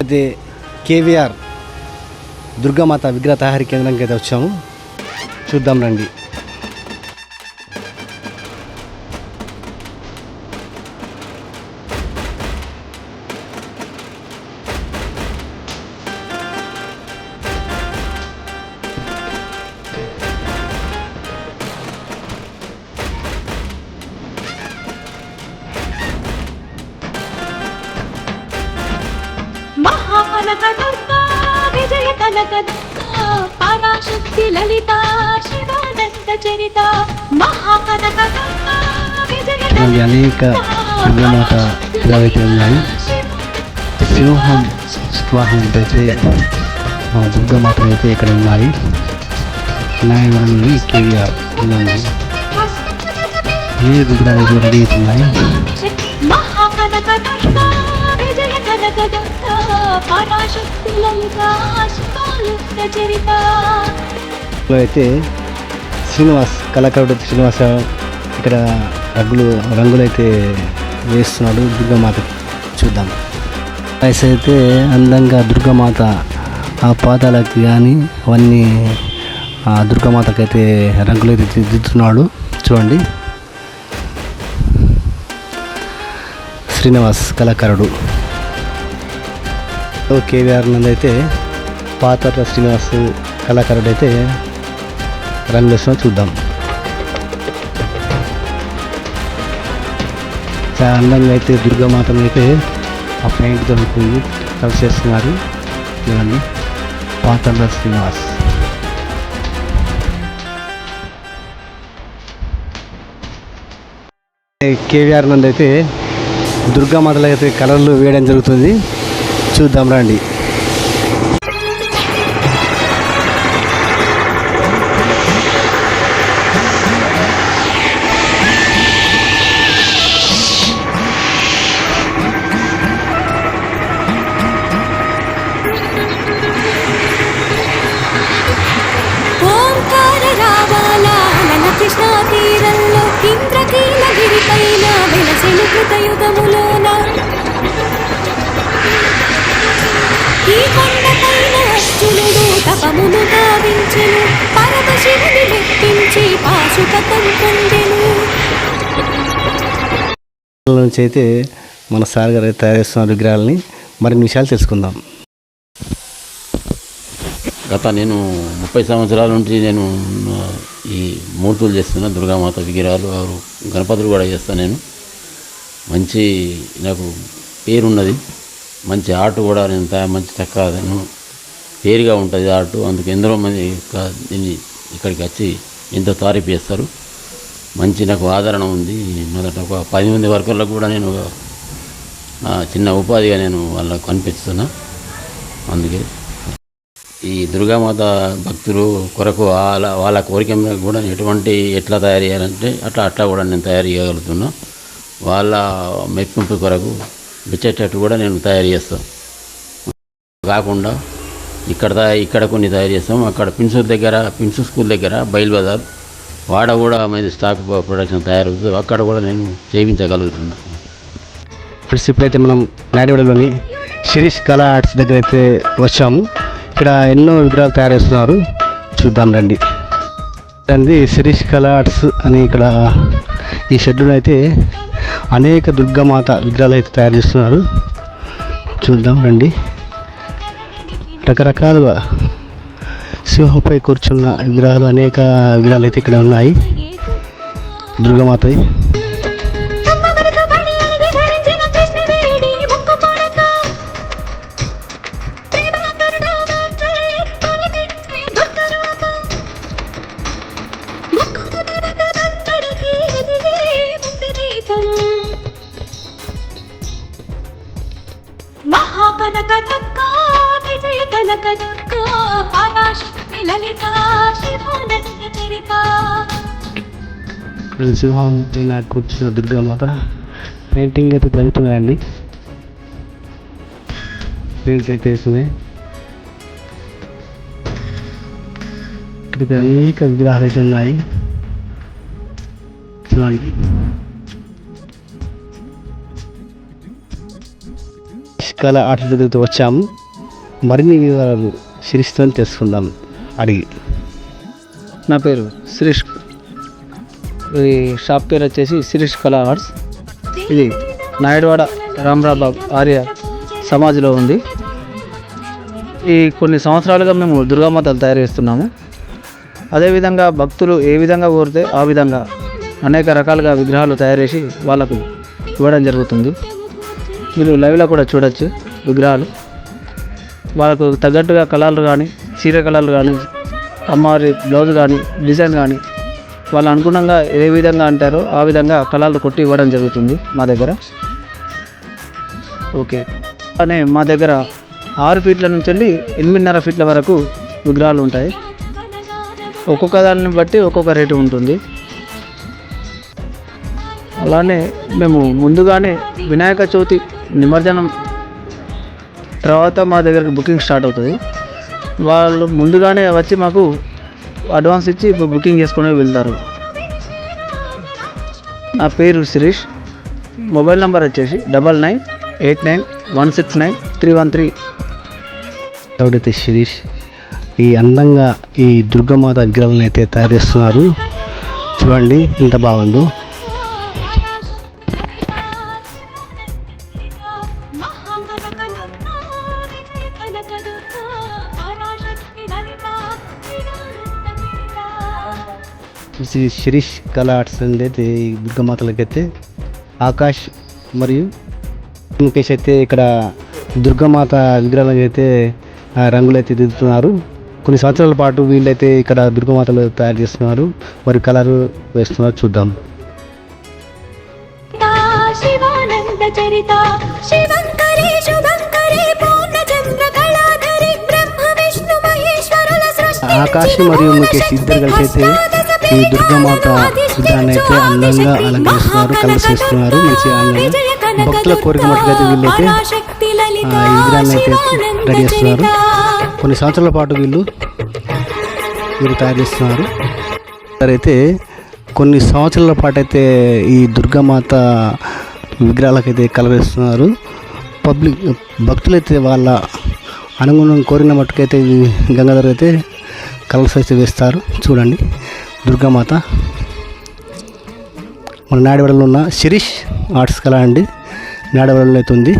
అదే కేవీఆర్ దుర్గామాత విగ్రహ తయారీ కేంద్రానికి అయితే వచ్చాము. చూద్దాం రండి. కనకదుర్గా విజయ కనకదుర్గా పరాశక్తి లలిత శివానంద చరిత మహాకనకదుర్గా విజయ అనేక దుర్గామాత విగ్రహాలు ఉన్నాయి. సింహం వాహనం అయితే దుర్గామాత అయితే ఇక్కడ ఉన్నాయి. వినాయకుడి కేవీఆర్ ఉన్నాయి. ఏ విగ్రహాలు రెడీ అవుతున్నాయి. మహాకనకదుర్గా విజయ కనకదుర్గా పరాశక్తి లలిత శివానంద చరిత అయితే శ్రీనివాస్ కళాకారుడు శ్రీనివాస ఇక్కడ రంగులు అయితే వేస్తున్నాడు దుర్గామాత. చూద్దాం. అయితే అందంగా దుర్గామాత ఆ పాదాలకి కానీ అవన్నీ ఆ దుర్గామాతకైతే రంగులు అయితే దిద్దుతున్నాడు. చూడండి, శ్రీనివాస్ కళాకారుడు. కేవీఆర్ నందు అయితే పాత శ్రీనివాస్ కళాకారుడు అయితే రంగు వేస్తున్నా. చూద్దాం. చాలా అందంగా అయితే దుర్గామాతను అయితే ఆ పెయింట్ దొరుకుతుంది కలిసి చేస్తున్నారు. చూడండి, పాత శ్రీనివాస్. కేవీఆర్ నందు అయితే దుర్గామాతలో అయితే కలర్లు వేయడం జరుగుతుంది. చూద్దాం రండి. ఓంకార రావాల కృష్ణా తీరంలో ఇంద్రకీలగిరి పైన వెలసిన కృతయుగములోన ఈ కొండపైన అర్జునుడు తపమును గావించెను పరమశివుని మెప్పించి పాశుపతం పొందెను. నుంచి అయితే మన సార్ గారు తయారు చేస్తున్న విగ్రహాలని మరిన్ని విషయాలు తెలుసుకుందాం. నేను 30 సంవత్సరాల నుంచి నేను ఈ మూర్తులు చేస్తున్నా. దుర్గామాత విగ్రహాలు గణపతులు కూడా చేస్తాను. నేను మంచి నాకు పేరున్నది. మంచి ఆర్ట్ కూడా నేను మంచి చక్కగా పేరుగా ఉంటుంది ఆర్ట్. అందుకు ఎందరో మంది దీన్ని ఇక్కడికి వచ్చి ఎంతో తారీఫ్ చేస్తారు. మంచి నాకు ఆదరణ ఉంది. మొదట ఒక 10 మంది వర్కర్లకు కూడా నేను చిన్న ఉపాధిగా నేను వాళ్ళకు కనిపిస్తున్నా. అందుకే ఈ దుర్గామాత భక్తులు కొరకు వాళ్ళ కోరిక కూడా ఎట్లా తయారు చేయాలంటే అట్లా కూడా నేను తయారు చేయగలుగుతున్నా. వాళ్ళ మెప్పింపు కొరకు వచ్చేటట్టు కూడా నేను తయారు చేస్తాను. కాకుండా ఇక్కడ కొన్ని తయారు చేస్తాం. అక్కడ పిన్సు స్కూల్ దగ్గర బయల్ బజార్ వాడ కూడా మీద స్టాక్ ప్రొడక్షన్ తయారవుతుంది. అక్కడ కూడా నేను చేయించగలుగుతున్నా. ఫ్రెండ్స్, ఇప్పుడైతే మనం నాయుడులోని శిరీష్ కళా ఆర్ట్స్ దగ్గర అయితే వచ్చాము. ఇక్కడ ఎన్నో విగ్రహాలు తయారు చేస్తున్నారు. చూద్దాం రండి. శిరీష్ కళా ఆర్ట్స్ అని ఇక్కడ ఈ షెడ్యూల్ అయితే అనేక దుర్గామాత విగ్రహాలు అయితే తయారు చేస్తున్నారు. చూద్దాం రండి. రకరకాలుగా సింహంపై కూర్చున్న విగ్రహాలు అనేక విగ్రహాలు అయితే ఇక్కడ ఉన్నాయి. దుర్గామాత మహాకనకదుర్గా విజయ కనకదుర్గా పరాశక్తి లలిత శివానంద చరిత. సింహంపై కూర్చున్న దుర్గామాత పెయింటింగ్ అయితే జరుగుతున్నాయండి. పెయింట్స్ అయితే వేస్తున్నాయి. ఇక్కడ అనేక విగ్రహాలు అయితే ఉన్నాయి. కళ ఆర్ట్స్ దగ్గరికి వచ్చాము. మరిన్ని వివరాలు శిరీష్తో తెలుసుకుందాం అడిగి. నా పేరు శిరీష్. ఈ షాప్ పేరు వచ్చేసి శిరీష్ కళా ఆర్ట్స్. ఇది నాయుడువాడ రామరాబాగ్ ఆర్య సమాజ్లో ఉంది. ఈ కొన్ని సంవత్సరాలుగా మేము దుర్గామాతలు తయారు చేస్తున్నాము. అదేవిధంగా భక్తులు ఏ విధంగా కోరితే ఆ విధంగా అనేక రకాలుగా విగ్రహాలు తయారు చేసి వాళ్ళకు ఇవ్వడం జరుగుతుంది. మీరు లైవ్లో కూడా చూడొచ్చు విగ్రహాలు. వాళ్ళకు తగ్గట్టుగా కలర్లు కానీ, చీర కలర్లు కానీ, అమ్మవారి బ్లౌజ్ కానీ, డిజైన్ కానీ వాళ్ళు అనుగుణంగా ఏ విధంగా అంటారో ఆ విధంగా కలర్లు కొట్టి ఇవ్వడం జరుగుతుంది మా దగ్గర. ఓకే. అనే మా దగ్గర 6 ఫీట్ల నుంచి వెళ్ళి 8.5 ఫీట్ల వరకు విగ్రహాలు ఉంటాయి. ఒక్కొక్క దాన్ని బట్టి ఒక్కొక్క రేటు ఉంటుంది. అలానే మేము ముందుగానే వినాయక చవితి నిమజ్జనం తర్వాత మా దగ్గరికి బుకింగ్ స్టార్ట్ అవుతుంది. వాళ్ళు ముందుగానే వచ్చి మాకు అడ్వాన్స్ ఇచ్చి బుకింగ్ చేసుకుని వెళ్తారు. నా పేరు శిరీష్. మొబైల్ నెంబర్ వచ్చేసి 9989169313. ఎవడైతే శిరీష్ ఈ అందంగా ఈ దుర్గామాత విగ్రహాలను అయితే తయారు చేస్తున్నారు. చూడండి ఎంత బాగుందో. శ్రీ శిరీష్ కళా ఆర్ట్స్ అయితే ఈ దుర్గామాతలకైతే ఆకాష్ మరియు ముఖేష్ అయితే ఇక్కడ దుర్గామాత విగ్రహాలకు అయితే రంగులు అయితే దిద్దుతున్నారు. కొన్ని సంవత్సరాల పాటు వీళ్ళైతే ఇక్కడ దుర్గామాతలు తయారు చేస్తున్నారు. మరి కలర్ వేస్తున్నారు. చూద్దాం. శివానంద చరిత శివంకరి శుభంకరి పూర్ణచంద్ర కళాధరి బ్రహ్మ విష్ణు మహేశ్వరుల సృష్టి. ఆకాష్ మరియు ముఖేష్ ఇద్దరు కలిసి అయితే ఈ దుర్గామాత విగ్రహాన్ని అయితే అందంగా అలంకరిస్తున్నారు. కలర్స్ వేస్తున్నారు. మంచిగా అందంగా భక్తుల కోరిక మట్టుకైతే వీళ్ళైతే ఈ విగ్రహాన్ని అయితే రెడీ చేస్తున్నారు. కొన్ని సంవత్సరాల పాటు వీళ్ళు తయారు చేస్తున్నారు. అయితే కొన్ని సంవత్సరాల పాటు అయితే ఈ దుర్గామాత విగ్రహాలకైతే కలర్ వేస్తున్నారు. భక్తులైతే వాళ్ళ అనుగుణం కోరిన మట్టుకైతే గంగాధర్ అయితే కలర్స్ అయితే వేస్తారు. చూడండి దుర్గామాత. మన నాయుడువాడలో ఉన్న శిరీష్ ఆర్ట్స్ కళ అండి. నాయుడువాడలో అయితే ఉంది.